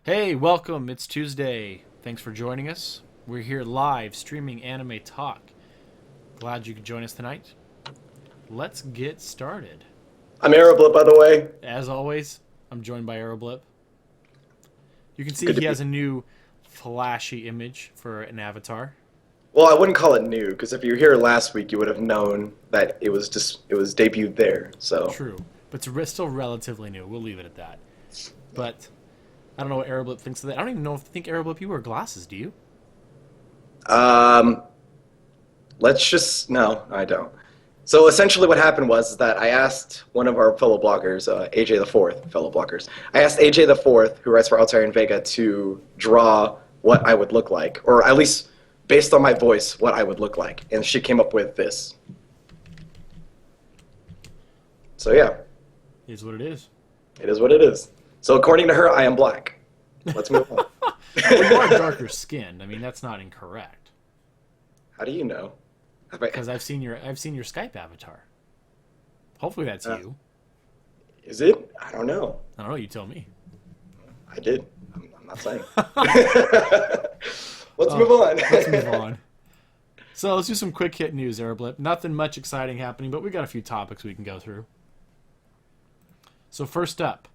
Hey, welcome. It's Tuesday. Thanks for joining us. We're here live streaming Anime Talk. Glad you could join us tonight. Let's get started. I'm Aeroblip, by the way. As always, I'm joined by Aeroblip. You can see Good to he be. has a new flashy image for an avatar. Well, I wouldn't call it new because if you were here last week, you would have known that it was debuted there. So, True, but still relatively new. We'll leave it at that. But I don't know what Aeroblip thinks of that. I don't even know if think Aeroblip you wear glasses. Do you? um, let's just no, I don't. So essentially, what happened was that I asked one of our fellow bloggers, AJ the Fourth, fellow bloggers. I asked AJ the Fourth, who writes for Altair and Vega, to draw what I would look like, or at least based on my voice, what I would look like, and she came up with this. So yeah, It is what it is. it is what it is. So according to her, I am black. Let's move on. Well, you are darker skinned. I mean, that's not incorrect How do you know? because I've seen your Skype avatar. Hopefully that's Uh, you. is it? I don't know. I don't know. You tell me. I did. I'm not saying. Let's move on. Let's move on. So let's do some quick hit news, Aeroblip. Nothing much exciting happening, but we got a few topics we can go through. So first up,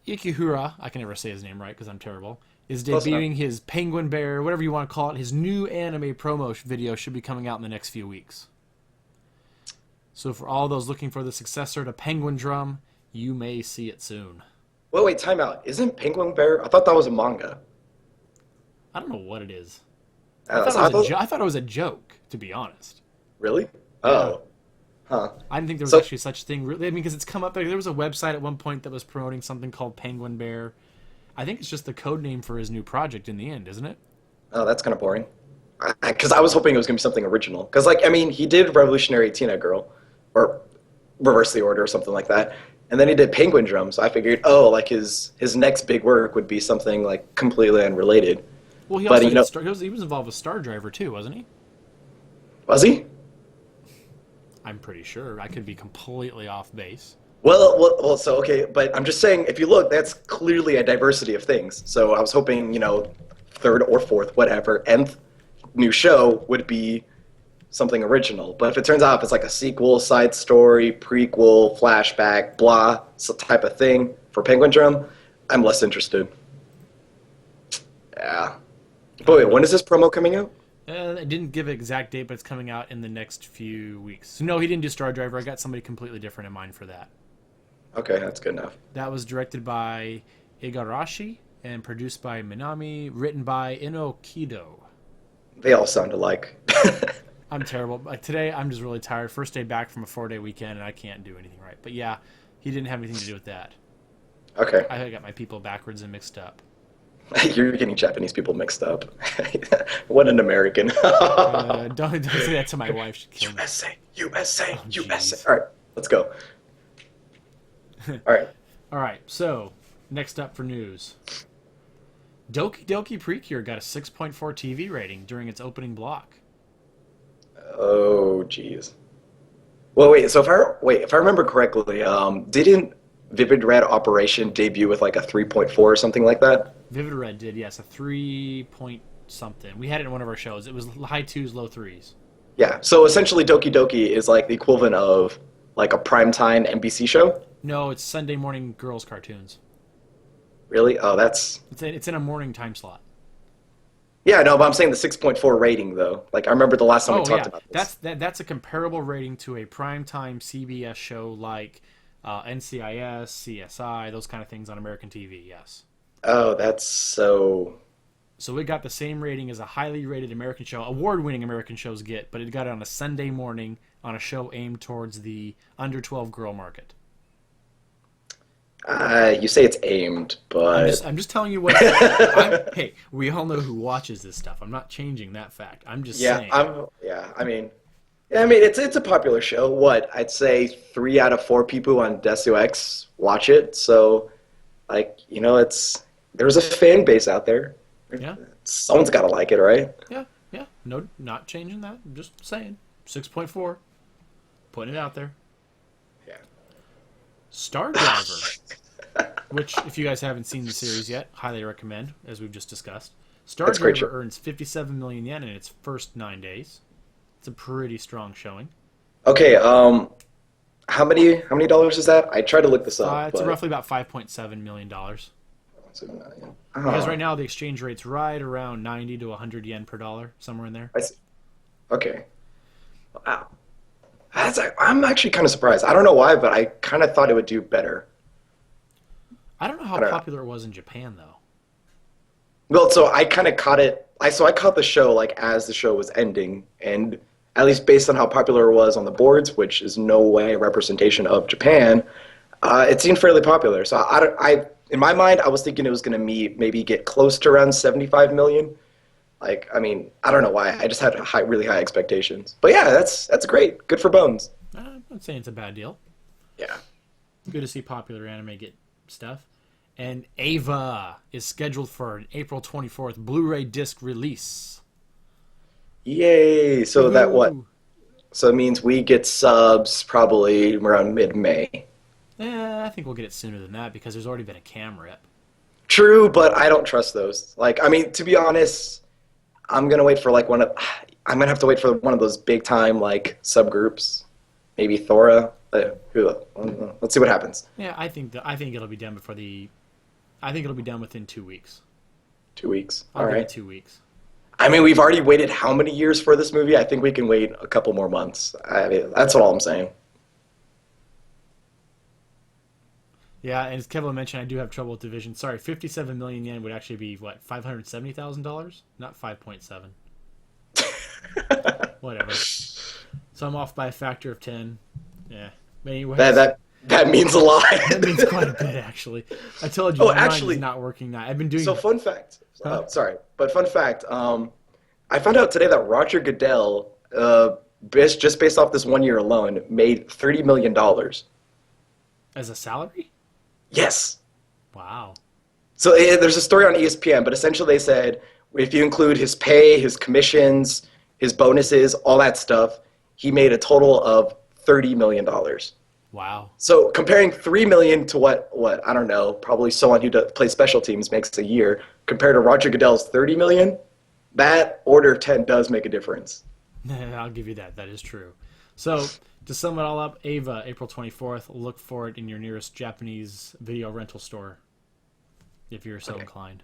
Ikihura, I can never say his name right because I'm terrible, is Close enough. debuting his Penguin Bear, whatever you want to call it. His new anime promo video should be coming out in the next few weeks. So for all those looking for the successor to Penguin Drum, you may see it soon. Wait, time out. Isn't Penguin Bear? I thought that was a manga. I don't know what it is. So I thought, I thought it was a joke, to be honest. really? Yeah. Oh, huh. I didn't think there was So, actually such a thing. I mean, because it's come up. There was a website at one point that was promoting something called Penguin Bear. I think it's just the code name for his new project in the end, isn't it? oh, that's kind of boring. Because I was hoping it was gonna be something original. Because, like, I mean, he did Revolutionary Tina Girl, or Reverse the Order, or something like that, and then he did Penguin Drum. So I figured, oh, like his next big work would be something like completely unrelated. Well, he But also you did know, Star, he was involved with Star Driver too, wasn't he? was he? I'm pretty sure. I could be completely off base. Well, so okay, but I'm just saying, if you look, that's clearly a diversity of things. So I was hoping, third or fourth, whatever, nth new show would be something original. But if it turns out if it's like a sequel, side story, prequel, flashback, blah, type of thing for Penguin Drum, I'm less interested. Yeah. But wait, when is this promo coming out? I didn't give an exact date, but it's coming out in the next few weeks. No, he didn't do Star Driver. I got somebody completely different in mind for that. Okay, that's good enough. That was directed by Igarashi and produced by Minami, written by Ino Kido. They all sound alike. I'm terrible. Like today, I'm just really tired. First day back from a 4-day weekend, and I can't do anything right. But yeah, he didn't have anything to do with that. Okay. I got my people backwards and mixed up. You're getting Japanese people mixed up. What an American. Don't say that to my wife. She'd kill me. USA, USA, Oh, USA. jeez. All right, let's go. All right. All right, so next up for news. Doki Doki Precure got a 6.4 TV rating during its opening block. Oh, jeez. Well, wait. So if I remember correctly, didn't Vivid Red Operation debut with like a 3.4 or something like that? Vivid Red did, yes, a 3 point something. We had it in one of our shows. It was high twos, low threes. Yeah. So essentially, Doki Doki is like the equivalent of like a primetime NBC show. No, it's Sunday morning girls cartoons. Really? Oh, that's It's in a morning time slot. yeah. No, but I'm saying the 6.4 rating though. Like I remember the last time we Oh talked yeah, about this. that's a comparable rating to a primetime CBS show like NCIS, CSI, those kind of things on American TV. Yes. Oh, that's so. So it got the same rating as a highly rated American show, award-winning American shows get, but it got it on a Sunday morning on a show aimed towards the under 12 girl market. You say it's aimed, but I'm just telling you what. Hey, we all know who watches this stuff. I'm not changing that fact. I'm just yeah, saying. I mean, it's a popular show. What I'd say, 3 out of 4 people on DesuX watch it. So, like, there's a fan base out there. Yeah, Someone's got to like it, right? yeah, yeah. No, not changing that. I'm just saying. 6.4. Putting it out there. Yeah. Star Driver. which, if you guys haven't seen the series yet, highly recommend, as we've just discussed. That's great Stargazer show. earns 57 million yen in its first 9 days. It's a pretty strong showing. Okay, how many dollars is that? I tried to look this up, It's but roughly about $5.7 million. Because right oh, now the exchange rate's right around 90 to 100 yen per dollar, somewhere in there. I see. Okay. Wow. I'm actually kind of surprised. I don't know why, but I kind of thought it would do better. I don't know I how don't know. popular it was in Japan, though. Well, so I kind of caught it. I caught the show like as the show was ending, and at least based on how popular it was on the boards, which is no way a representation of Japan, it seemed fairly popular. So in my mind, I was thinking it was going to maybe get close to around 75 million. Like, I mean, I don't know why. I just had really high expectations. But yeah, that's great. Good for Bones. I'm not saying it's a bad deal. Yeah. Good to see popular anime get stuff. And Ava is scheduled for an April 24th Blu-ray disc release. Yay! So that what? Woohoo! So it means we get subs probably around mid-May. I think we'll get it sooner than that because there's already been a cam rip. True, but I don't trust those. Like, I mean, to be honest, I'm gonna wait for like one of. I'm gonna have to wait for one of those big time like subgroups, maybe Thora. Let's see what happens. Yeah, I think it'll be done before the. I think it'll be done within 2 weeks. 2 weeks. I'll All give it right. 2 weeks. I mean, we've already waited how many years for this movie? I think we can wait a couple more months. I mean, that's all I'm saying. Yeah, and as Kevin mentioned, I do have trouble with division. Sorry, 57 million yen would actually be what, $570,000, not 5.7. Whatever. So I'm off by a factor of 10. Yeah. Anyways, That means a lot. that means quite a bit, actually. I told you, Oh, my mind actually, is not working now. I've been doing. so fun fact. Huh? Sorry, but fun fact. I found out today that Roger Goodell, just based off this 1 year alone, made $30 million. As a salary? Yes. Wow. So there's a story on ESPN, but essentially they said if you include his pay, his commissions, his bonuses, all that stuff, he made a total of $30 million. Wow. So comparing 3 million to what I don't know, probably someone who plays special teams makes a year, compared to Roger Goodell's 30 million, that order of 10 does make a difference. I'll give you that. That is true. So, to sum it all up, Ava, April 24th. Look for it in your nearest Japanese video rental store, if you're so inclined.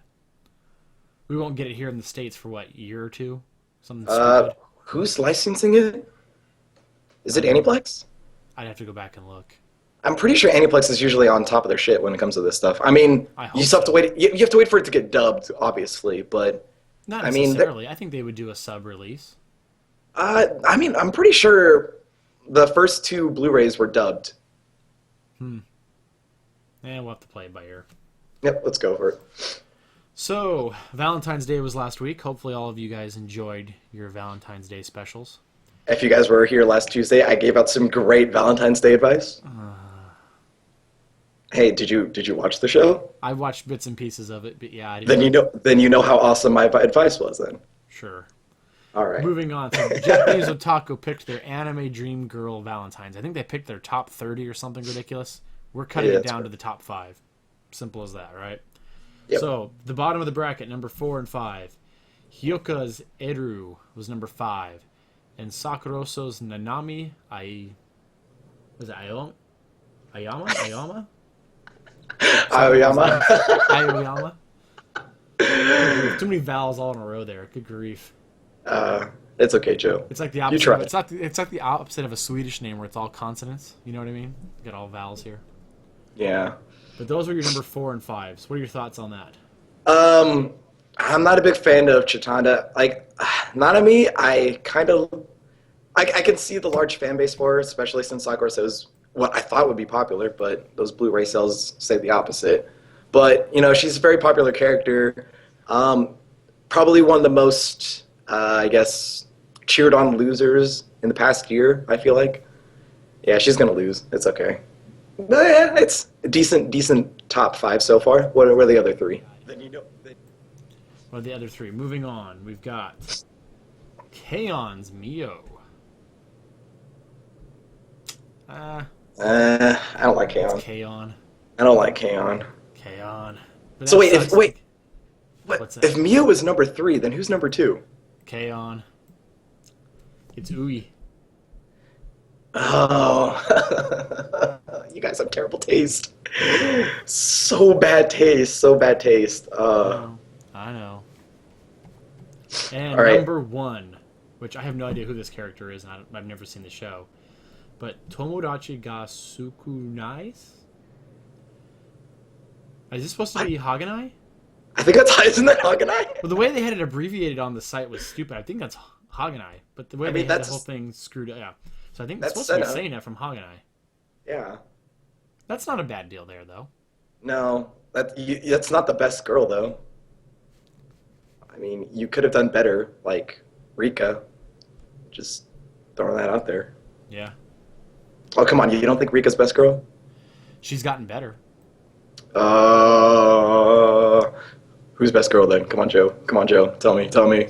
We won't get it here in the States for, what, a year or two? Something stupid? Who's licensing it? Is it Aniplex? I'd have to go back and look. I'm pretty sure Aniplex is usually on top of their shit when it comes to this stuff. I mean, I you hope still have to so. wait. You have to wait for it to get dubbed, obviously. But Not I mean, necessarily. I think they would do a sub-release. I'm pretty sure the first two Blu-rays were dubbed. We'll have to play it by ear. Yep, let's go for it. So, Valentine's Day was last week. Hopefully all of you guys enjoyed your Valentine's Day specials. If you guys were here last Tuesday, I gave out some great Valentine's Day advice. Hey, did you watch the show? I watched bits and pieces of it, but yeah, I didn't. Then you know how awesome my advice was then. Sure. All right. Moving on. So Japanese Otaku picked their anime dream girl Valentines. I think they picked their top 30 or something ridiculous. We're cutting Yeah, it that's down to right. the top 5. Simple as that, right? Yep. So, the bottom of the bracket, number 4 and 5. Hyoka's Eru was number 5. And Sakuroso's Nanami was it Ayama? Ayama? Aoyama. Aoyama? Good grief. Too many vowels all in a row there. Good grief. It's okay, Joe. It's like the You opposite. tried. It's like the opposite of a Swedish name where it's all consonants. You know what I mean? You got all vowels here. Yeah. But those were your number 4 and 5s. What are your thoughts on that? I'm not a big fan of Chitanda. Like, Nanami, I can see the large fan base for her, especially since Sakura says what I thought would be popular, but those Blu-ray sales say the opposite. But, she's a very popular character. Probably one of the most, I guess, cheered on losers in the past year, I feel like. Yeah, she's going to lose. It's okay. No, yeah, it's a decent top 5 so far. What are the other 3? What are the other 3? Moving on, we've got K-on's Mio. I don't like It's K-On. K-on. I don't like K-On. K-On. But So that wait, sucks. What's that? if Mio is number 3, then who's number 2? K-On. It's Ui. Oh, you guys have terrible taste. So bad taste, so bad taste. I know. I know. And All right. number 1, which I have no idea who this character is, and I've never seen the show, but Tomodachi ga Sukunai? Is this supposed to be Haganai? I think that's isn't that Haganai? Well, the way they had it abbreviated on the site was stupid. I think that's Haganai, but the way they had the whole thing screwed up. Yeah. So I think it's That's supposed to be Senna. Seina from Haganai. Yeah. That's not a bad deal there, though. No, that's not the best girl though. I mean, you could have done better, like Rika. Just throwing that out there. Yeah. Oh, come on, you don't think Rika's best girl? She's gotten better. Who's best girl then? Come on, Joe. Come on, Joe. Tell me. Tell me.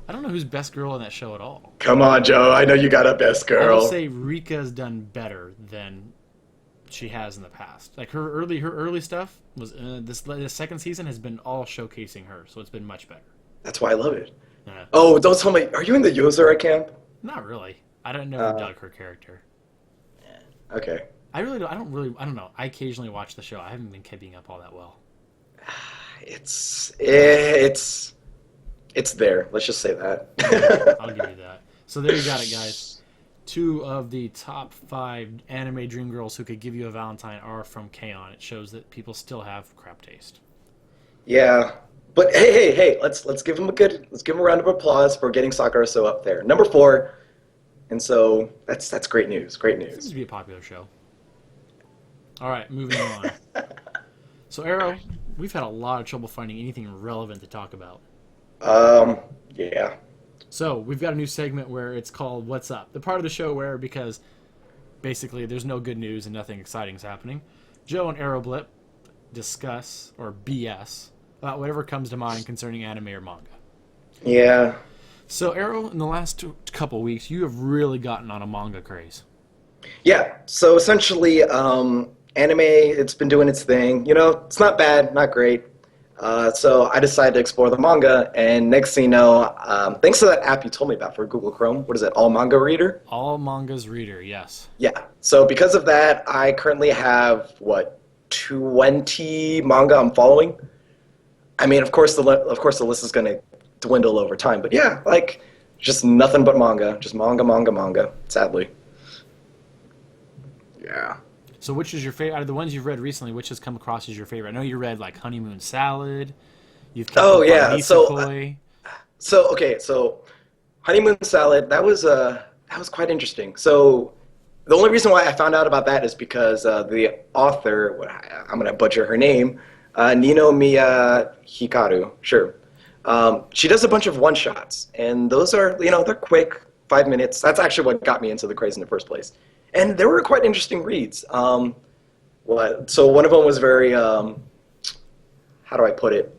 I don't know who's best girl in that show at all. Come on, Joe. I know you got a best I will girl. say Rika's done better than she has in the past. Like her early stuff was this second season has been all showcasing her, so it's been much better. That's why I love it. Yeah. Oh, don't tell me. Are you in the Yozora camp? Not really. I don't never dug her character. Okay. I don't know. I occasionally watch the show. I haven't been keeping up all that well. It's there. Let's just say that. I'll give you that. So there you got it, guys. 2 of the top 5 anime dream girls who could give you a Valentine are from K-On! It shows that people still have crap taste. Yeah. But hey, let's give him a round of applause for getting Sakura So up there. Number 4. And so that's great news. Great Seems news. to be a popular show. All right, moving on. So Arrow, we've had a lot of trouble finding anything relevant to talk about. Yeah. So we've got a new segment where it's called What's Up? The part of the show where, because basically there's no good news and nothing exciting is happening, Joe and Aeroblip discuss, or BS, about whatever comes to mind concerning anime or manga. Yeah. So Arrow, in the last couple weeks, you have really gotten on a manga craze. Yeah. So essentially, anime, it's been doing its thing. You know, it's not bad, not great. So I decided to explore the manga, and next thing you know, thanks to that app you told me about for Google Chrome, what is it, All Manga Reader? All Manga's Reader, yes. Yeah. So because of that, I currently have, 20 manga I'm following. I mean, of course the list is going to dwindle over time, but yeah, like, just nothing but manga. Just manga, sadly. Yeah. So which is your favorite, out of the ones you've read recently, which has come across as your favorite? I know you read, like, Honeymoon Salad. You've kept Oh, up on yeah, Nisekoi. So Honeymoon Salad, that was quite interesting. So the only reason why I found out about that is because the author, I'm gonna butcher her name, Nino Miya Hikaru, sure. She does a bunch of one-shots, and those are, they're quick, 5 minutes. That's actually what got me into the craze in the first place. And they were quite interesting reads. So one of them was very, how do I put it,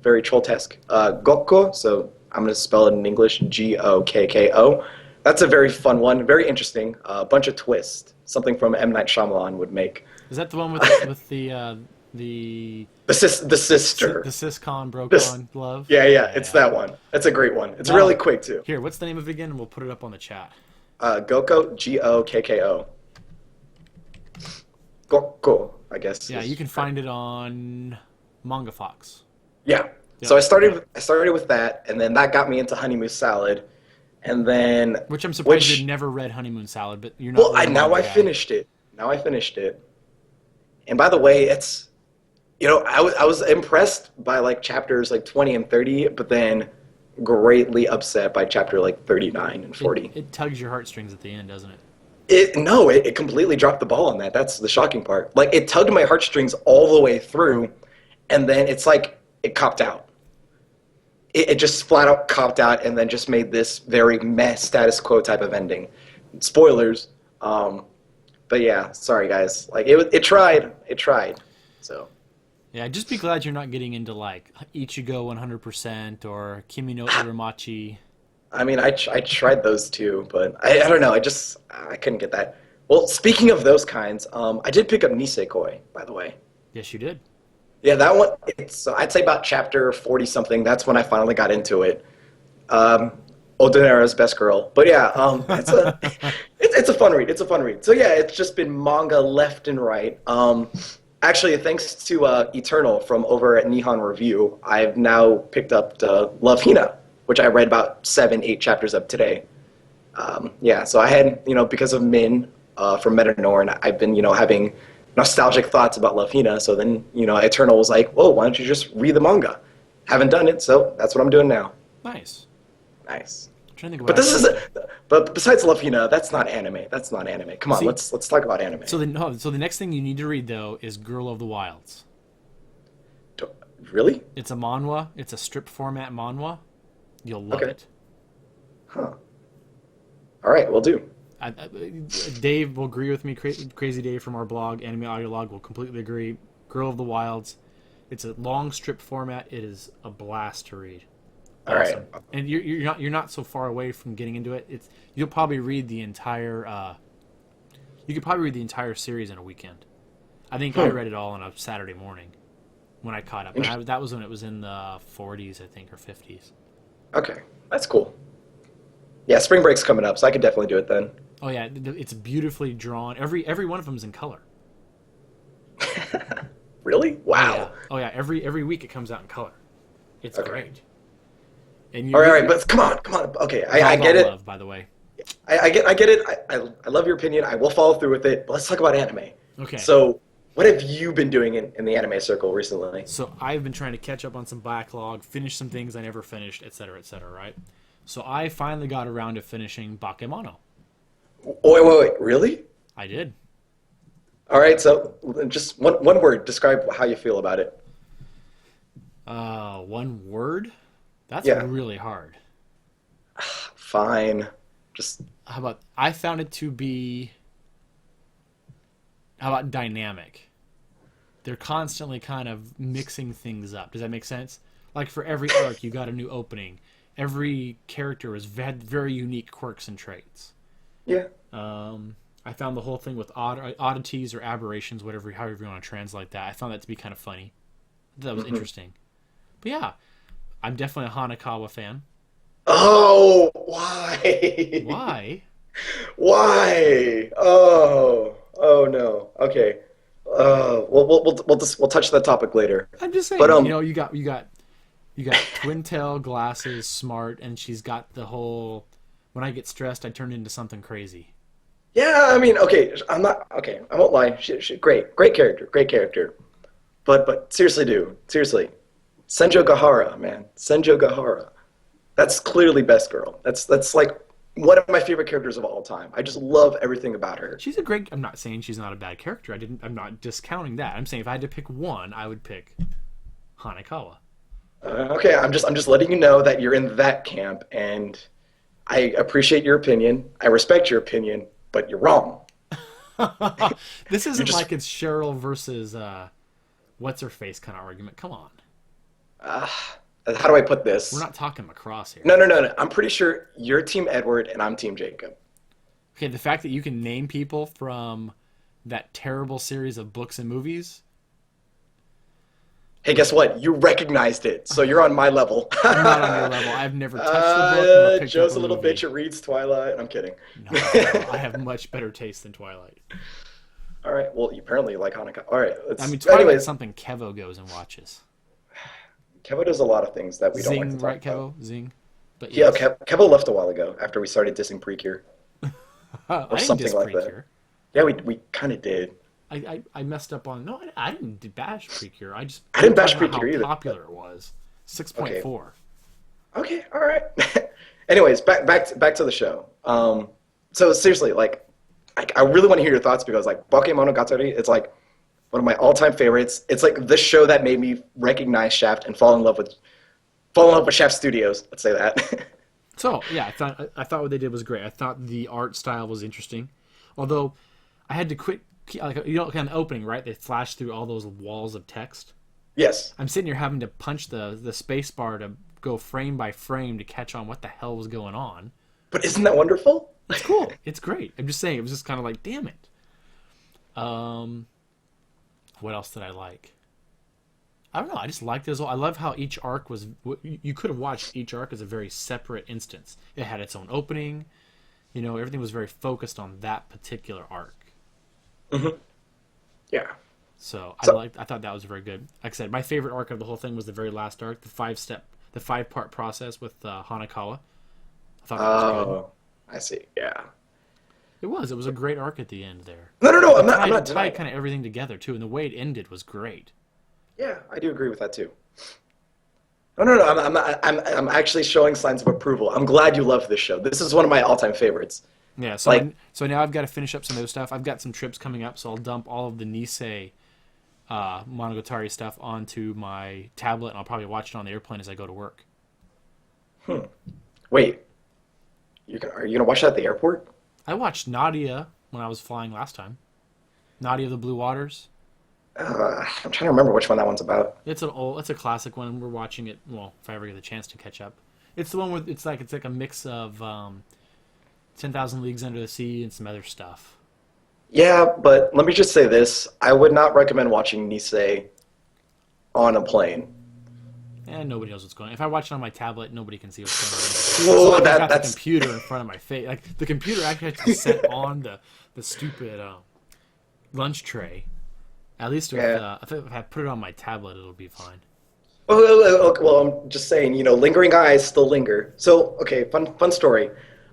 very troll-esque. Gokko, so I'm going to spell it in English, Gokko. That's a very fun one, very interesting. A bunch of twists, something from M. Night Shyamalan would make. Is that the one with the sister. The Siscon Brocon love? Yeah, it's that one. That's a great one. It's Wow. really quick, too. Here, what's the name of it again? And we'll put it up on the chat. Gokko, Gokko. Gokko, I guess. Yeah, you can find it on Manga Fox. Yeah. Yep. So I started with that, and then that got me into Honeymoon Salad, and then Which I'm surprised you'd never read Honeymoon Salad, but you're not. Well, I finished it. Now I finished it. And by the way, it's I was impressed by like chapters like 20 and 30, but then greatly upset by chapter like 39 and 40. It tugs your heartstrings at the end, doesn't it? It completely dropped the ball on that. That's the shocking part. Like, it tugged my heartstrings all the way through, and then it's like it copped out. It just flat out copped out, and then just made this very meh status quo type of ending. Spoilers. But yeah, sorry guys. Like, it tried. So. Yeah, just be glad you're not getting into like Ichigo 100% or Kimi no Uramachi. I mean, I tried those too, but I don't know. I couldn't get that. Well, speaking of those kinds, I did pick up Nisekoi, by the way. Yes, you did. Yeah, that one. It's I'd say about chapter 40 something. That's when I finally got into it. Um, Odenara's best girl. But yeah, it's a fun read. It's a fun read. So yeah, it's just been manga left and right. Actually, thanks to Eternal from over at Nihon Review, I've now picked up Love Hina, which I read about 7, 8 chapters of today. Yeah, so I had, because of Min from Metanorn, I've been, having nostalgic thoughts about Love Hina. So then, Eternal was like, whoa, why don't you just read the manga? Haven't done it, so that's what I'm doing now. Nice. Nice. I'm trying to think But about this is, but besides Love Hina, that's not anime. That's not anime. Come on, See, let's talk about anime. so the next thing you need to read though is Girl of the Wilds. Really? It's a manhwa. It's a strip format manhwa. You'll love Okay. it. Huh. All right, we'll do. Dave will agree with me. Crazy Dave from our blog, Anime Audio Log, will completely agree. Girl of the Wilds. It's a long strip format. It is a blast to read. All right. And you're not so far away from getting into it. You'll probably read the entire. You could probably read the entire series in a weekend. I think I read it all on a Saturday morning when I caught up. And that was when it was in the 40s, I think, or 50s. Okay, that's cool. Yeah, spring break's coming up, so I could definitely do it then. Oh yeah, it's beautifully drawn. Every one of them is in color. Really? Wow. Oh yeah. Every week it comes out in color. It's Okay. great. And All right, but come on. Okay, I get it. Love, by the way. I get it. I love your opinion. I will follow through with it. But let's talk about anime. Okay. So, what have you been doing in the anime circle recently? So I've been trying to catch up on some backlog, finish some things I never finished, etc., right? So I finally got around to finishing Bakemono. Wait. Really? I did. All right. So, just one word. Describe how you feel about it. One word? That's Yeah. really hard. Fine. Just How about I found it to be. How about dynamic? They're constantly kind of mixing things up. Does that make sense? Like for every arc, you got a new opening. Every character had very unique quirks and traits. yeah. I found the whole thing with oddities or aberrations, however you want to translate that. I found that to be kind of funny. That was interesting. But yeah, I'm definitely a Hanekawa fan. Oh, why? Why? Why? Oh no. Okay. We'll touch that topic later. I'm just saying, But you got twin tail, glasses, smart, and she's got the whole. When I get stressed, I turn into something crazy. yeah. I mean, okay. I'm not okay. I won't lie. Great character. But seriously, dude. Seriously, Senjo Gahara, man. Senjo Gahara. That's clearly best girl. That's like one of my favorite characters of all time. I just love everything about her. She's a great. I'm not saying she's not a bad character. I'm not discounting that. I'm saying if I had to pick one, I would pick Hanekawa. Okay, I'm just letting you know that you're in that camp, and I appreciate your opinion. I respect your opinion, but you're wrong. This isn't just- like it's Cheryl versus what's her face kind of argument. Come on, How do I put this? we're not talking lacrosse here. No. I'm pretty sure you're Team Edward and I'm Team Jacob. Okay, the fact that you can name people from that terrible series of books and movies. Hey, guess what? You recognized it, so you're on my level. I'm not on your level. I've never touched the book nor picked Joe's up a little movie. bitch. It reads Twilight. I'm kidding. No, I have much better taste than Twilight. All right. Well, you apparently like Hanukkah. All right. I mean, Twilight anyways, is something Kevo goes and watches. Kevo does a lot of things that we don't like to Zing, talk right, about. Kevo? Zing. But Yeah, yes. Kevo left a while ago after we started dissing Precure. I didn't something diss like that. Precure. Yeah, we kind of did. I messed up on. No, I didn't bash Precure. I didn't bash talking about Precure how either. popular it was. 6.4. Okay, all right. Anyways, back to the show. So seriously, like, I really want to hear your thoughts because like Bakemonogatari, it's like one of my all-time favorites. It's like the show that made me recognize Shaft and fall in love with Shaft Studios. Let's say that. So yeah, I thought what they did was great. I thought the art style was interesting, although I had to quit. Like kind of opening, right? They flash through all those walls of text. Yes. I'm sitting here having to punch the space bar to go frame by frame to catch on what the hell was going on. But isn't that wonderful? It's cool. It's great. I'm just saying, it was just kind of like, damn it. What else did I like? I don't know. I just liked it as well. I love how each arc was. You could have watched each arc as a very separate instance. It had its own opening. Everything was very focused on that particular arc. Mm-hmm. Yeah. So I thought that was very good. Like I said, my favorite arc of the whole thing was the very last arc, the 5-part process with Hanakawa. I thought that was good. I see. Yeah. It was a great arc at the end there. No. I'm not It denying. tied kind of everything together too, and the way it ended was great. Yeah, I do agree with that too. No. I'm actually showing signs of approval. I'm glad you love this show. This is one of my all-time favorites. Yeah. So now I've got to finish up some other stuff. I've got some trips coming up, so I'll dump all of the Nisei Monogatari stuff onto my tablet, and I'll probably watch it on the airplane as I go to work. Wait, are you gonna watch that at the airport? I watched Nadia when I was flying last time. Nadia of the Blue Waters. I'm trying to remember which one that one's about. It's a classic one. We're watching it. Well, if I ever get the chance to catch up, it's the one where it's like a mix of 10,000 Leagues Under the Sea and some other stuff. Yeah, but let me just say this: I would not recommend watching Nisei on a plane. And nobody knows what's going on. If I watch it on my tablet, nobody can see what's going on. Whoa, So I've got that's the computer in front of my face. Like the computer actually has to be set on the stupid lunch tray. At least if I put it on my tablet, it'll be fine. Well, I'm just saying, lingering eyes still linger. So, okay, fun story.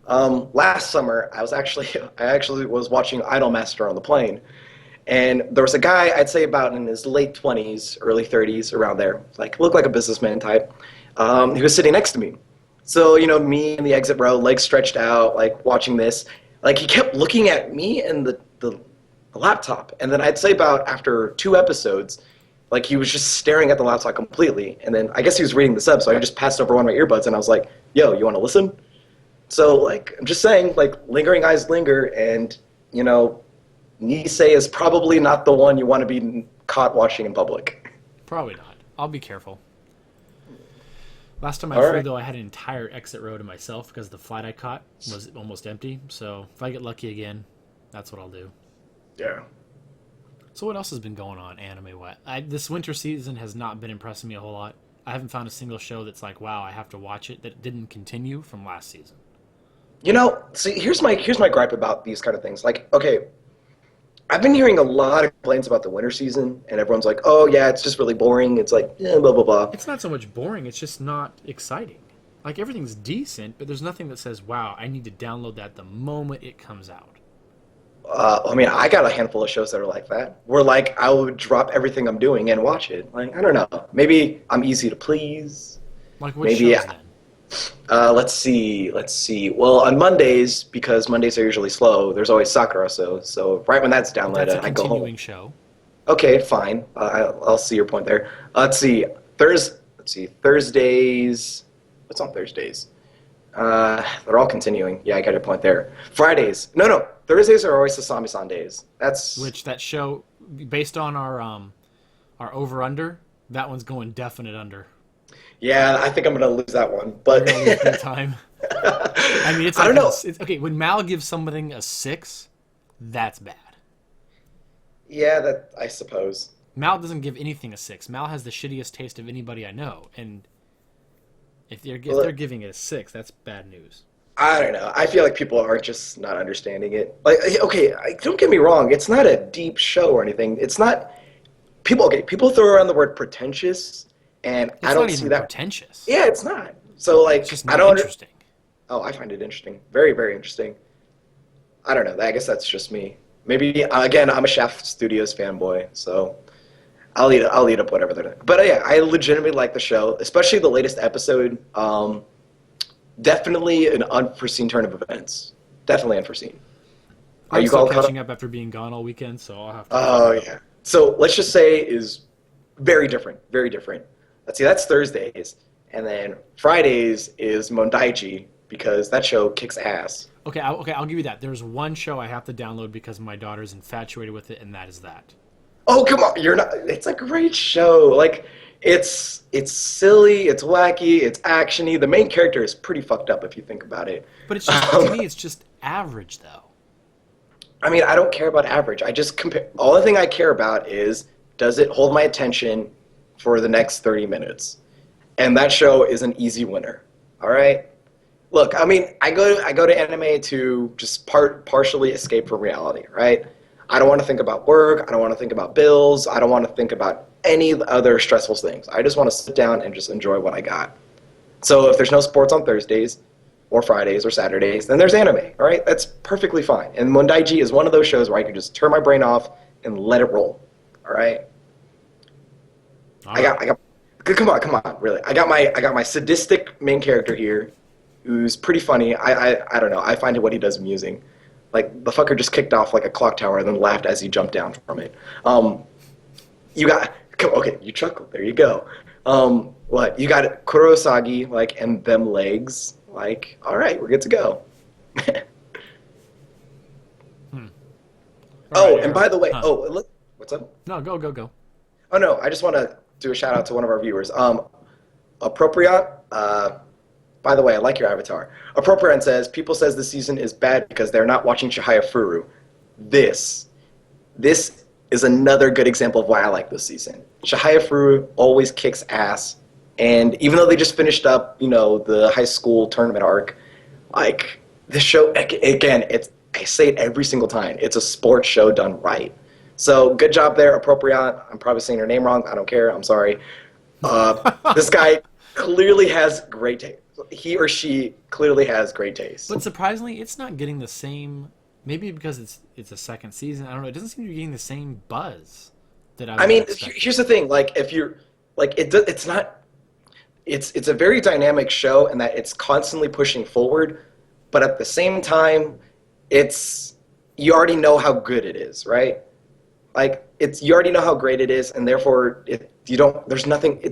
Last summer, I actually was watching Idolmaster on the plane, and there was a guy I'd say about in his late 20s, early 30s, around there, looked like a businessman type. He was sitting next to me. So, me in the exit row, legs stretched out, watching this. He kept looking at me and the laptop, and then I'd say about after 2 episodes, he was just staring at the laptop completely, and then I guess he was reading the sub, so I just passed over one of my earbuds, and I was like, yo, you want to listen? So, I'm just saying, lingering eyes linger, and, Nisei is probably not the one you want to be caught watching in public. Probably not. I'll be careful. Last time I flew, though, I had an entire exit row to myself because the flight I caught was almost empty, so if I get lucky again, that's what I'll do. Yeah. So what else has been going on anime-wise? This winter season has not been impressing me a whole lot. I haven't found a single show that's like, wow, I have to watch it, that didn't continue from last season. See, here's my gripe about these kind of things. Okay, I've been hearing a lot of complaints about the winter season, and everyone's like, oh, yeah, it's just really boring. It's blah, blah, blah. It's not so much boring, it's just not exciting. Everything's decent, but there's nothing that says, wow, I need to download that the moment it comes out. I got a handful of shows that are like that, where I would drop everything I'm doing and watch it. I don't know. Maybe I'm easy to please. What shows then? Let's see. Well, on Mondays, because Mondays are usually slow, there's always Sakura. So right when that's downloaded, That's a I go home. continuing show. Okay, fine. I'll see your point there. Let's see. Thursdays. What's on Thursdays? They're all continuing. Yeah, I got your point there. Fridays. No. Thursdays are always Sasami-san days. That show, based on our over-under, that one's going definite under. Yeah, I think I'm going to lose that one. But time. It's I don't know. Okay, when Mal gives something a 6, that's bad. Yeah, that I suppose. Mal doesn't give anything a 6. Mal has the shittiest taste of anybody I know, and if they're giving it a 6, that's bad news. I don't know. I feel like people are just not understanding it. Okay, don't get me wrong. It's not a deep show or anything. It's not. People throw around the word pretentious, and I don't see that. Pretentious. Yeah, it's not. So it's just not I don't. Interesting. Oh, I find it interesting. Very, very interesting. I don't know. I guess that's just me. Maybe again, I'm a Shaft Studios fanboy, so I'll eat up whatever they're doing. But yeah, I legitimately like the show, especially the latest episode. Definitely an unforeseen turn of events. Definitely unforeseen. Are you all catching up after being gone all weekend? So I'll have to. Oh yeah. So let's just say is very different. Very different. Let's see. That's Thursdays, and then Fridays is Mondaichi because that show kicks ass. Okay. I'll give you that. There's one show I have to download because my daughter's infatuated with it, and that is that. Oh come on! You're not. It's a great show. It's silly, it's wacky, it's actiony. The main character is pretty fucked up if you think about it. But it's just to me, it's just average though. I don't care about average. I just compare. All the thing I care about is does it hold my attention for the next 30 minutes? And that show is an easy winner. All right? Look, I mean, I go to anime to just partially escape from reality, right? I don't want to think about work. I don't want to think about bills. I don't want to think about any other stressful things. I just want to sit down and just enjoy what I got. So if there's no sports on Thursdays or Fridays or Saturdays, then there's anime, all right? That's perfectly fine. And Mondaiji is one of those shows where I can just turn my brain off and let it roll, all right? I got come on, really. I got my sadistic main character here, who's pretty funny. I don't know. I find what he does amusing. Like, the fucker just kicked off like a clock tower and then laughed as he jumped down from it. Okay, you chuckled. There you go. What? You got Kurosagi, like, and them legs. Like, all right, we're good to go. Oh, right, and by the way, huh. oh, look, what's up? No, go. Oh, no, I just want to do a shout out to one of our viewers. Appropriate, by the way, I like your avatar. Appropriate says, people says this season is bad because they're not watching Chihaya Furu. This is another good example of why I like this season. Chihaya Furu always kicks ass, and even though they just finished up, you know, the high school tournament arc, like, this show, again, I say it every single time, it's a sports show done right. So, good job there, Appropriate. I'm probably saying your name wrong. I don't care. I'm sorry. This guy clearly has great taste. He or she clearly has great taste. But surprisingly, it's not getting the same. Maybe because it's a second season. I don't know. It doesn't seem to be getting the same buzz that I mean, expected. here's the thing. Like, if you're like, it's not. It's a very dynamic show in that it's constantly pushing forward, but at the same time, you already know how good it is, right? Like, you already know how great it is, and therefore there's nothing.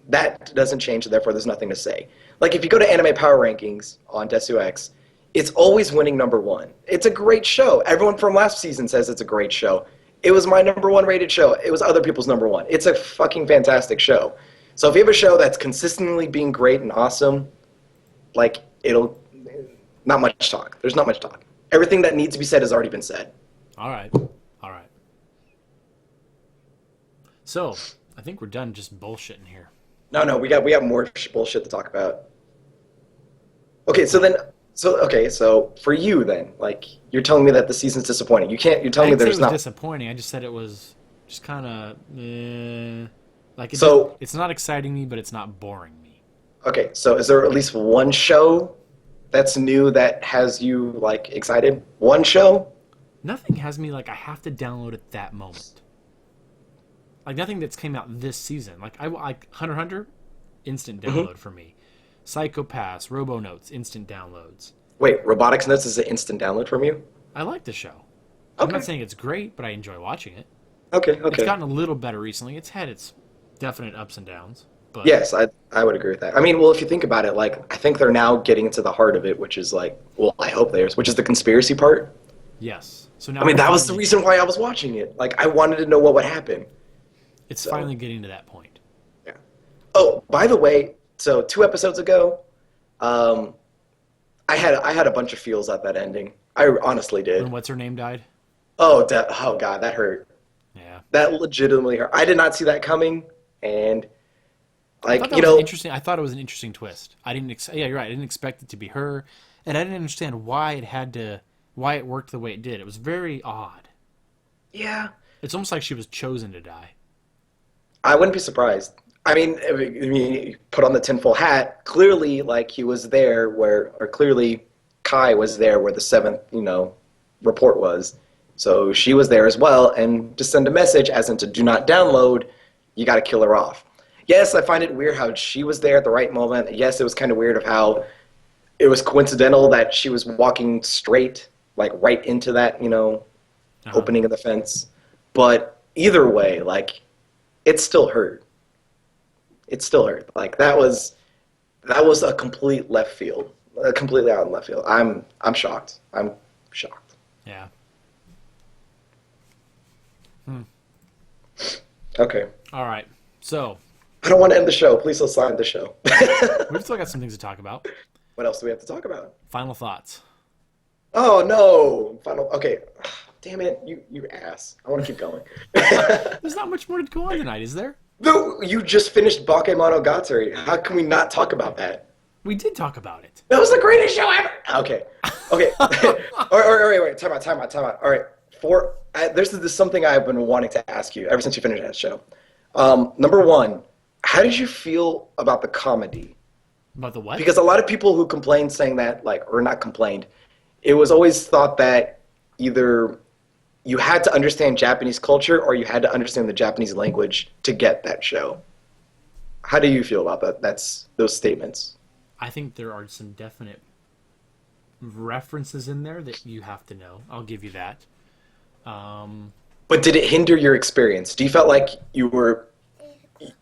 That doesn't change, and therefore there's nothing to say. Like, if you go to Anime Power Rankings on Desu X, it's always winning #1. It's a great show. Everyone from last season says it's a great show. It was my #1 rated show. It was other people's #1. It's a fucking fantastic show. So if you have a show that's consistently being great and awesome, like, not much talk. There's not much talk. Everything that needs to be said has already been said. All right. So, I think we're done just bullshitting here. No, we got more bullshit to talk about. Okay, so for you then, like, you're telling me that the season's disappointing. You're telling me I didn't say there's it was not disappointing. I just said it was just kind of like it's not exciting me, but it's not boring me. Okay, so is there at least one show that's new that has you, like, excited? One show? Nothing has me like I have to download at that moment. Like, nothing that's came out this season. Like, Hunter x Hunter, instant download for me. Psycho Pass, Robo Notes, instant downloads. Wait, Robotics Notes is an instant download from you? I like the show. Okay. I'm not saying it's great, but I enjoy watching it. Okay. It's gotten a little better recently. It's had its definite ups and downs. But Yes, I would agree with that. I mean, well, if you think about it, like, I think they're now getting into the heart of it, which is, like, well, I hope there's, which is the conspiracy part. yes. So now I mean, that was the reason why I was watching it. Like, I wanted to know what would happen. It's finally getting to that point. Yeah. Oh, by the way, so 2 episodes ago, I had a bunch of feels at that ending. I honestly did. When what's her name died? Oh God, that hurt. Yeah. That legitimately hurt. I did not see that coming, and, like, interesting. I thought it was an interesting twist. I didn't. Yeah, you're right. I didn't expect it to be her, and I didn't understand why it worked the way it did. It was very odd. Yeah. It's almost like she was chosen to die. I wouldn't be surprised. I mean, put on the tinfoil hat. Clearly, like, he was there clearly Kai was there where the 7th, report was. So she was there as well, and to send a message as in to do not download, you got to kill her off. Yes, I find it weird how she was there at the right moment. Yes, it was kind of weird of how it was coincidental that she was walking straight, like, right into that, opening of the fence. But either way, like, it still hurt. It still hurt. Like, that was a complete left field, completely out in left field. I'm shocked. I'm shocked. Yeah. Okay. All right. So I don't want to end the show. Please let's end the show. we've still got some things to talk about. What else do we have to talk about? Final thoughts. Oh no! Okay. damn it, you ass. I want to keep going. There's not much more to go on tonight, is there? No, you just finished Bakemonogatari. How can we not talk about that? We did talk about it. That was the greatest show ever. Okay, okay. All right, wait. Time out. All right, this is something I've been wanting to ask you ever since you finished that show. Number one, how did you feel about the comedy? About the what? Because a lot of people who complained saying that, like, or not complained, it was always thought that either you had to understand Japanese culture or you had to understand the Japanese language to get that show. How do you feel about that? Those statements. I think there are some definite references in there that you have to know. I'll give you that. But did it hinder your experience? Do you felt like did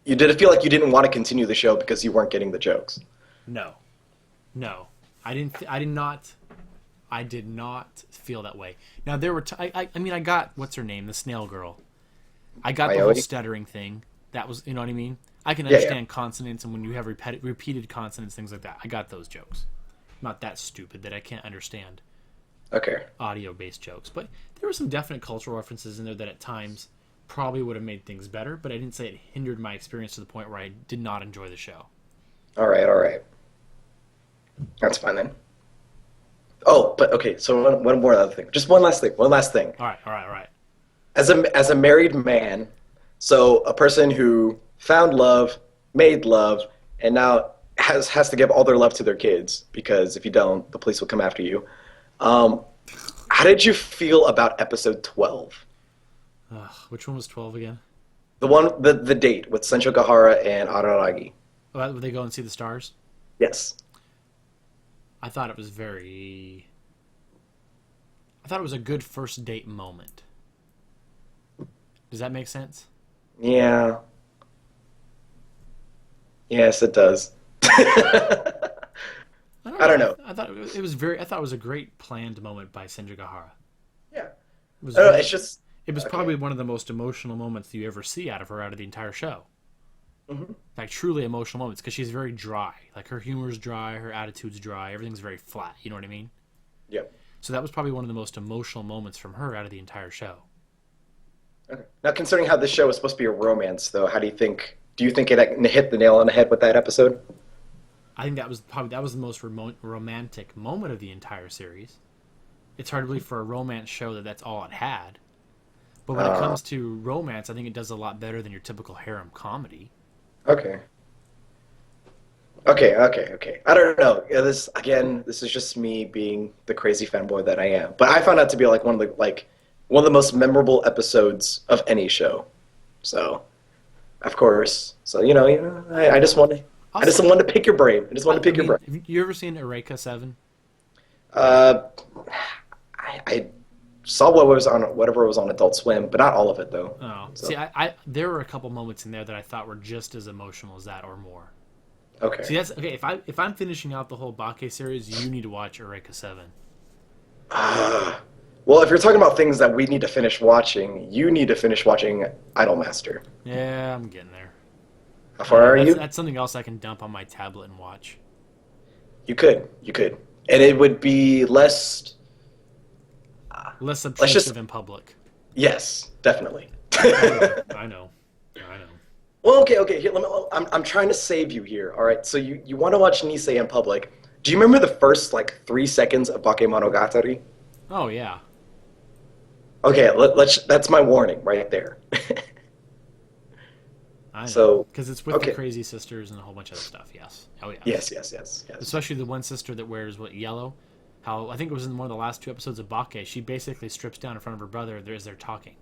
it feel like you didn't want to continue the show because you weren't getting the jokes? No. I did not feel that way. Now there were I mean I got what's her name, the snail girl. I got the whole stuttering thing. That was, you know what I mean? I can understand consonants, and when you have repeated consonants, things like that. I got those jokes. I'm not that stupid that I can't understand audio-based jokes. But there were some definite cultural references in there that at times probably would have made things better, but I didn't say it hindered my experience to the point where I did not enjoy the show. All right. That's fine then. Oh, but okay, so one more other thing. Just one last thing. All right. As a married man, so a person who found love, made love, and now has to give all their love to their kids, because if you don't, the police will come after you. How did you feel about episode 12? Which one was 12 again? The date with Sencho Gahara and Araragi. Oh, would they go and see the stars? Yes. I thought it was a good first date moment. Does that make sense? Yeah. Yes, it does. I don't know. I thought it was a great planned moment by Senju Gahara. Yeah. It was probably one of the most emotional moments you ever see out of her out of the entire show. Mm-hmm. Like truly emotional moments, because she's very dry. Like her humor's dry, her attitude's dry, everything's very flat. You know what I mean? Yep. So that was probably one of the most emotional moments from her out of the entire show. Okay. Now, considering how this show was supposed to be a romance, though, how do you think? Do you think it hit the nail on the head with that episode? I think that was the most romantic moment of the entire series. It's hard to believe for a romance show that's all it had. But when it comes to romance, I think it does a lot better than your typical harem comedy. Okay. I don't know. Yeah, this is just me being the crazy fanboy that I am. But I found that to be like one of the most memorable episodes of any show. So, of course. So I just wanted to pick your brain. Have you ever seen Eureka 7? I saw whatever was on Adult Swim, but not all of it though. Oh, so. see, there were a couple moments in there that I thought were just as emotional as that or more. Okay. See, that's okay. If I'm finishing out the whole Bake series, you need to watch Eureka 7. Well, if you're talking about things that we need to finish watching, you need to finish watching Idolmaster. Yeah, I'm getting there. How far are you? That's something else I can dump on my tablet and watch. You could, and it would be less obtrusive in public. Yes, definitely. I know. Well, okay. Here, I'm trying to save you here. All right. So you want to watch Nisei in public? Do you remember the first 3 seconds of Bakemonogatari? Oh yeah. Okay. That's my warning right there. I know. So because it's with the crazy sisters and a whole bunch of other stuff. Yes. Oh yeah. Yes. Especially the one sister that wears yellow. How I think it was in one of the last 2 episodes of Bake. She basically strips down in front of her brother as they're talking.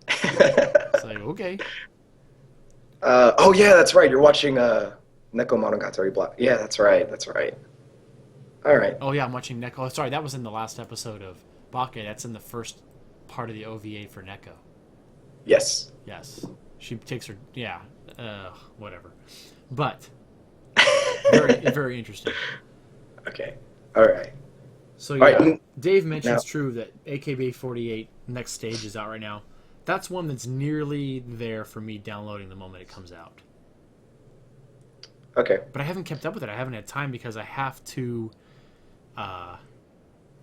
It's like, okay. Oh yeah, that's right. You're watching Neko Monogatari Block. Yeah, that's right. All right. Oh yeah, I'm watching Neko. Oh, sorry, that was in the last episode of Bake. That's in the first part of the OVA for Neko. Yes. She takes her. Yeah. Whatever. But very very interesting. Okay. All right. So yeah, right. Dave mentions true that AKB48 next stage is out right now. That's one that's nearly there for me downloading the moment it comes out. Okay. But I haven't kept up with it. I haven't had time because I have to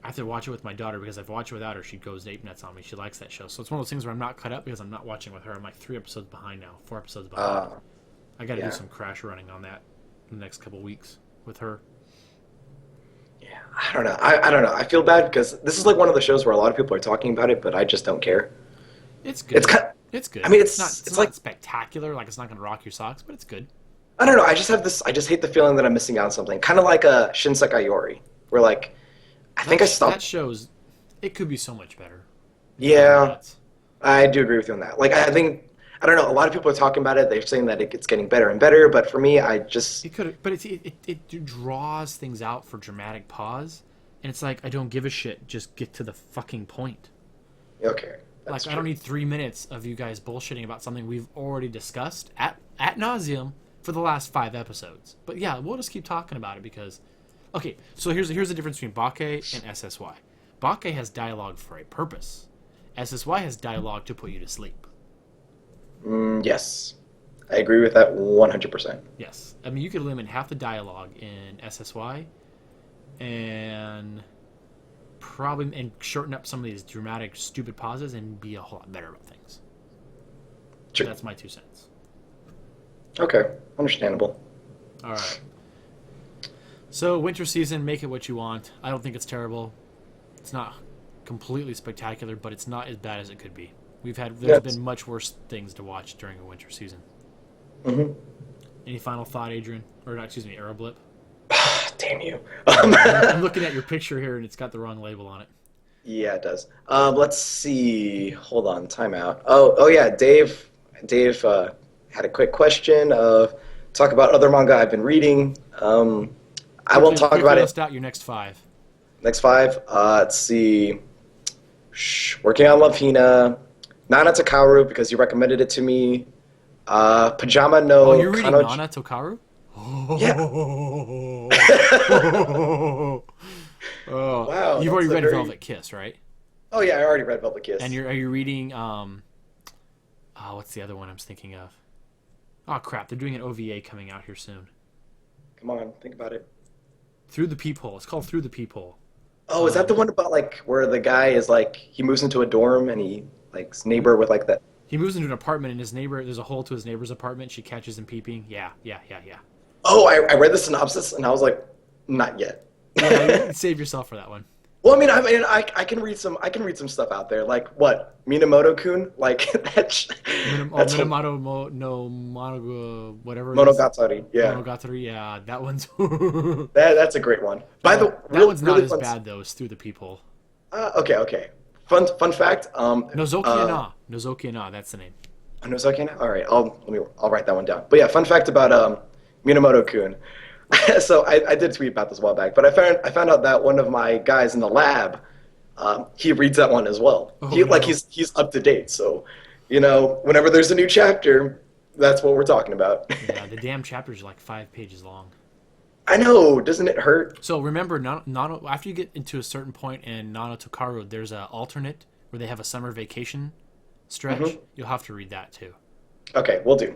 I have to watch it with my daughter because if I watch it without her, she goes ape nuts on me. She likes that show. So it's one of those things where I'm not caught up because I'm not watching with her. I'm like 3 episodes behind now, 4 episodes behind. I got to do some crash running on that in the next couple weeks with her. Yeah, I don't know. I don't know. I feel bad because this is like one of the shows where a lot of people are talking about it, but I just don't care. It's good. It's good. I mean, it's not like spectacular. Like it's not going to rock your socks, but it's good. I don't know. I just hate the feeling that I'm missing out on something. Kind of like a Shinsekai Yori, where like I think I stopped. That shows it could be so much better. Yeah, I do agree with you on that. Like I don't know. A lot of people are talking about it. They're saying that it's getting better and better, but for me, I just it could. But it draws things out for dramatic pause, and it's like I don't give a shit. Just get to the fucking point. Okay. Like true. I don't need 3 minutes of you guys bullshitting about something we've already discussed at nauseum for the last 5 episodes. But yeah, we'll just keep talking about it because, okay. So here's the difference between Bake and SSY. Bake has dialogue for a purpose. SSY has dialogue to put you to sleep. Yes, I agree with that 100%. Yes, I mean you could eliminate half the dialogue in SSY, and probably shorten up some of these dramatic, stupid pauses and be a whole lot better about things. Sure. That's my 2 cents. Okay, understandable. All right. So winter season, make it what you want. I don't think it's terrible. It's not completely spectacular, but it's not as bad as it could be. There's been much worse things to watch during a winter season. Mm-hmm. Any final thought, Adrian? Or excuse me, Aeroblip? Damn you. I'm looking at your picture here, and it's got the wrong label on it. Yeah, it does. Let's see. Hold on. Timeout. Oh yeah. Dave had a quick question of talk about other manga I've been reading. I won't talk about it. List out your next 5. Next 5. Let's see. Working on Love Hina. Nana Tokaru because you recommended it to me. Pajama no. Oh, you're reading Nana Tokaru? Yeah. Wow. You've already read Velvet Kiss, right? Oh yeah, I already read Velvet Kiss. And are you reading what's the other one I'm thinking of? Oh crap, they're doing an OVA coming out here soon. Come on, think about it. Through the Peephole. It's called Through the Peephole. Oh, is that the one about like where the guy is like he moves into a dorm and he like his neighbor with like that? He moves into an apartment and there's a hole to his neighbor's apartment. She catches him peeping. Yeah. Oh, I read the synopsis and I was like, not yet. Yeah, you can save yourself for that one. Well, I can read some stuff out there. Like what? Minamoto-kun? Like that's Minamoto no Monogatari, whatever it is. Monogatari, yeah. Monogatari, yeah. That one's that's a great one. That one's not as bad though as Through the Peephole. Okay. Fun fact. Nozoki Na, that's the name. Nozoki Na? All right, I'll write that one down. But yeah, fun fact about Minamoto-kun. So I did tweet about this a while back, but I found out that one of my guys in the lab, he reads that one as well. He's up to date. So, whenever there's a new chapter, that's what we're talking about. Yeah, the damn chapters are like 5 pages long. I know, doesn't it hurt? So remember, Nano, after you get into a certain point in Nana Tokaru, there's an alternate where they have a summer vacation stretch. Mm-hmm. You'll have to read that too. Okay, we'll do.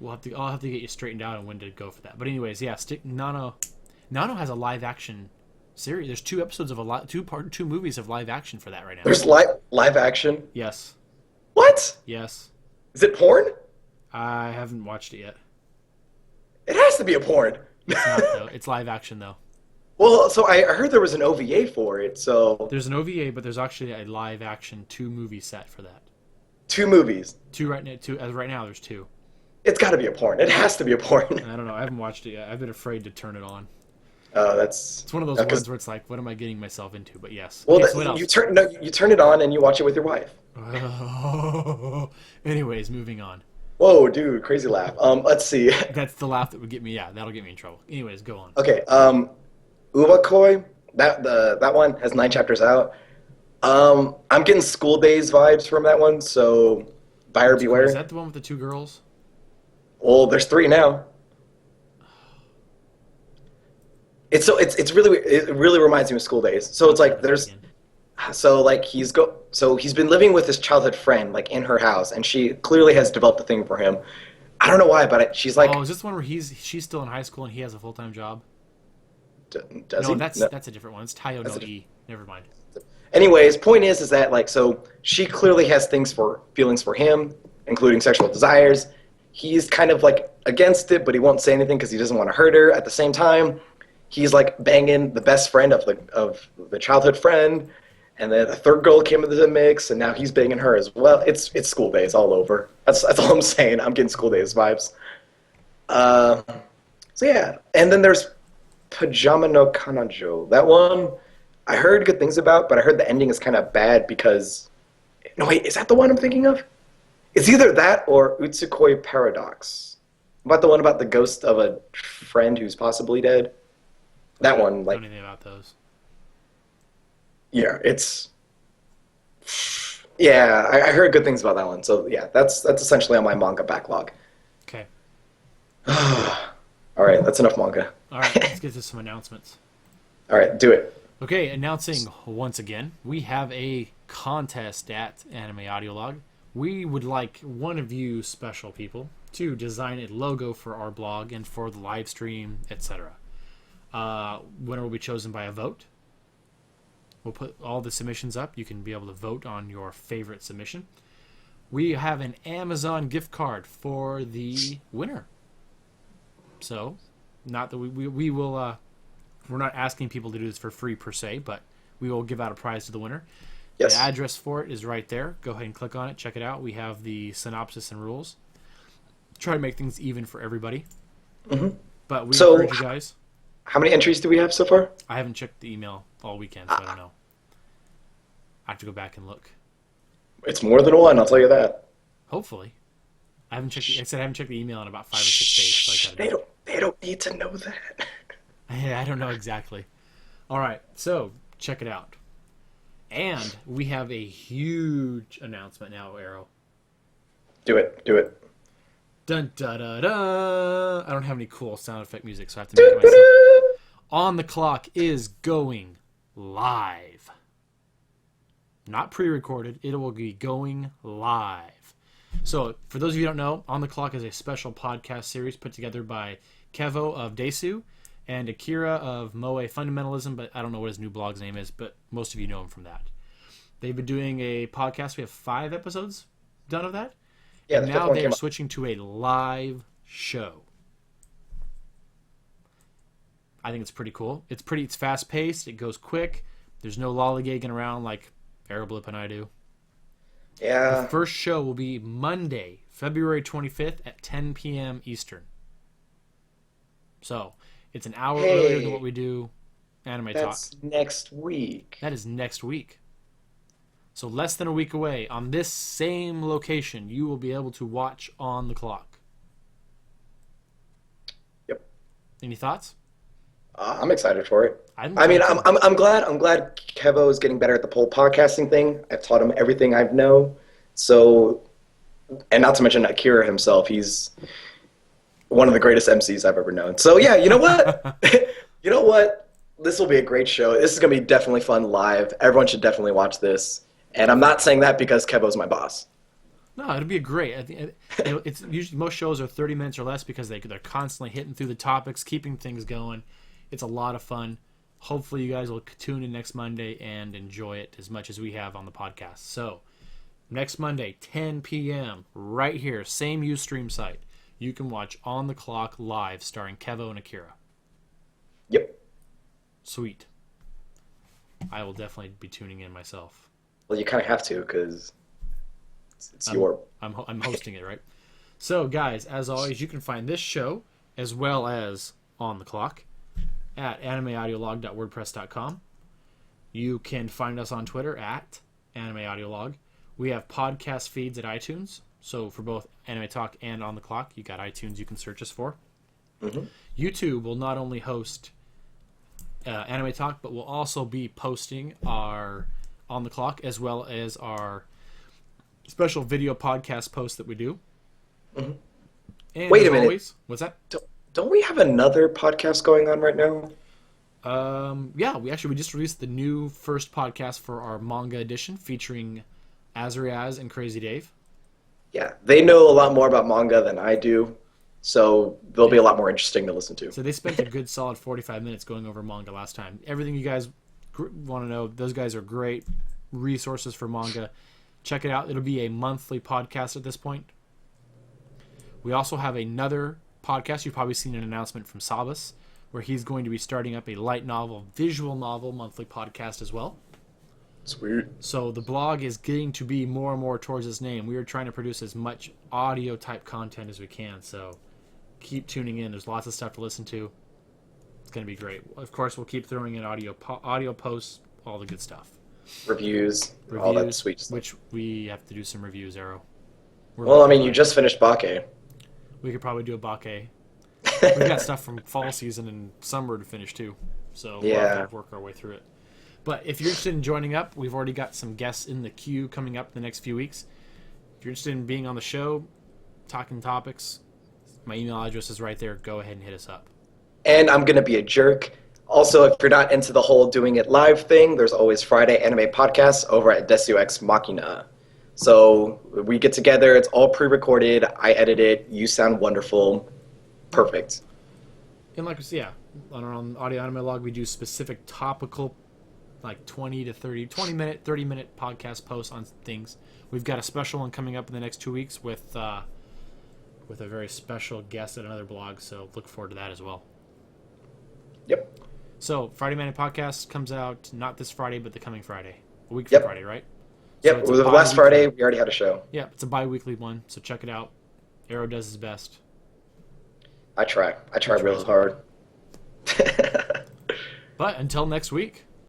I'll have to get you straightened out on when to go for that. But anyways, yeah, Nano has a live action series. There's 2 episodes of two movies of live action for that right now. There's live action? Yes. What? Yes. Is it porn? I haven't watched it yet. It has to be a porn. It's not though. It's live action though. Well, so I heard there was an OVA for it. So there's an OVA, but there's actually a live action 2 movie set for that. 2 movies. 2 right now. 2 as right now. There's 2. It's got to be a porn. It has to be a porn. I don't know. I haven't watched it yet. I've been afraid to turn it on. It's one of those ones where it's like, what am I getting myself into? But yes. Well, you turn it on and you watch it with your wife. Anyways, moving on. Whoa, dude, crazy laugh. Let's see. That's the laugh that would get me. Yeah, that'll get me in trouble. Anyways, go on. Okay. Uwakoi. That one has 9 chapters out. I'm getting School Days vibes from that one. So buyer beware. Is that the one with the 2 girls? Well, there's 3 now. It really reminds me of School Days. So it's like he's been living with his childhood friend like in her house, and she clearly has developed a thing for him. I don't know why, but she's like. Oh, is this the one where she's still in high school and he has a full-time job? Does he? That's a different one. It's Tayo no E. Never mind. Anyways, point is that like so she clearly has feelings for him, including sexual desires. He's kind of like against it, but he won't say anything because he doesn't want to hurt her. At the same time, he's like banging the best friend of the childhood friend, and then a third girl came into the mix, and now he's banging her as well. It's school days all over. That's all I'm saying. I'm getting school days vibes. Uh, so yeah, and then there's Pajama no Kanajo. That one I heard good things about, but I heard the ending is kind of bad because. No, wait, is that the one I'm thinking of? It's either that or Utsukoi Paradox. About the one about the ghost of a friend who's possibly dead. That one, like. Don't know anything about those. Yeah, it's. Yeah, I heard good things about that one. So yeah, that's essentially on my manga backlog. Okay. All right, that's enough manga. All right, let's get to some announcements. All right, do it. Okay, announcing once again, we have a contest at Anime Audiolog. We would like one of you special people to design a logo for our blog and for the live stream, etc. Winner will be chosen by a vote. We'll put all the submissions up. You can be able to vote on your favorite submission. We have an Amazon gift card for the winner. So, not that we will. We're not asking people to do this for free per se, but we will give out a prize to the winner. Yes. The address for it is right there. Go ahead and click on it. Check it out. We have the synopsis and rules. Try to make things even for everybody. Mm-hmm. But we encourage you guys. How many entries do we have so far? I haven't checked the email all weekend, so I don't know. I have to go back and look. It's more than one, I'll tell you that. Hopefully. I haven't checked. I haven't checked the email in about 5 or 6 days. So they don't need to know that. I don't know exactly. All right, so check it out. And we have a huge announcement now, Arrow. Do it. Dun da da da! I don't have any cool sound effect music, so I have to make it myself. On the Clock is going live. Not pre-recorded. It will be going live. So, for those of you who don't know, On the Clock is a special podcast series put together by Kevo of Desu and Akira of Moe Fundamentalism, but I don't know what his new blog's name is, but most of you know him from that. They've been doing a podcast. We have 5 episodes done of that. Yeah, and now they are switching to a live show. I think it's pretty cool. It's fast-paced. It goes quick. There's no lollygagging around like Aeroblip and I do. Yeah. The first show will be Monday, February 25th at 10 p.m. Eastern. So, it's an hour earlier than what we do Anime Talk. That's next week. That is next week. So less than a week away, on this same location, you will be able to watch On the Clock. Yep. Any thoughts? I'm excited for it. I'm glad Kevo is getting better at the whole podcasting thing. I've taught him everything I know. So, and not to mention Akira himself, he's one of the greatest MCs I've ever known. So yeah, you know what? You know what? This will be a great show. This is going to be definitely fun live. Everyone should definitely watch this. And I'm not saying that because Kevo's my boss. No, it'll be great. I think it's usually most shows are 30 minutes or less because they're constantly hitting through the topics, keeping things going. It's a lot of fun. Hopefully you guys will tune in next Monday and enjoy it as much as we have on the podcast. So, next Monday, 10 p.m., right here, same Ustream site. You can watch On the Clock live starring Kevo and Akira. Yep. Sweet. I will definitely be tuning in myself. Well, you kind of have to because it's your... I'm hosting it, right? So, guys, as always, you can find this show as well as On the Clock at animeaudiolog.wordpress.com. You can find us on Twitter at animeaudiolog. We have podcast feeds at iTunes. So for both Anime Talk and On the Clock, you got iTunes you can search us for. Mm-hmm. YouTube will not only host Anime Talk, but will also be posting our On the Clock as well as our special video podcast posts that we do. Mm-hmm. And wait a minute. Always, what's that? Don't we have another podcast going on right now? Yeah, we just released the new first podcast for our manga edition featuring Azriaz and Crazy Dave. Yeah, they know a lot more about manga than I do, so they'll be a lot more interesting to listen to. So they spent a good solid 45 minutes going over manga last time. Everything you guys want to know, those guys are great resources for manga. Check it out. It'll be a monthly podcast at this point. We also have another podcast. You've probably seen an announcement from Sabas, where he's going to be starting up a light novel, visual novel monthly podcast as well. Sweet. So the blog is getting to be more and more towards its name. We are trying to produce as much audio type content as we can. So keep tuning in. There's lots of stuff to listen to. It's going to be great. Of course, we'll keep throwing in audio posts, all the good stuff. Reviews, all that sweet stuff. Which we have to do some reviews, Arrow. Well, I mean, you just finished Bake. We could probably do a Bake. We've got stuff from fall season and summer to finish too. So we'll have to work our way through it. But if you're interested in joining up, we've already got some guests in the queue coming up in the next few weeks. If you're interested in being on the show, talking topics, my email address is right there. Go ahead and hit us up. And I'm going to be a jerk. Also, if you're not into the whole doing it live thing, there's always Friday anime podcasts over at Desu Ex Machina. So we get together. It's all pre-recorded. I edit it. You sound wonderful. Perfect. And like, yeah, on our audio anime log, we do specific topical, like 20 minute, 30-minute podcast posts on things. We've got a special one coming up in the next 2 weeks with a very special guest at another blog, so look forward to that as well. Yep. So Friday Manic Podcast comes out not this Friday, but the coming Friday. A week from Friday, right? Yep. So last Friday, we already had a show. Yeah, it's a bi-weekly one, so check it out. Arrow does his best. I try real hard. But until next week.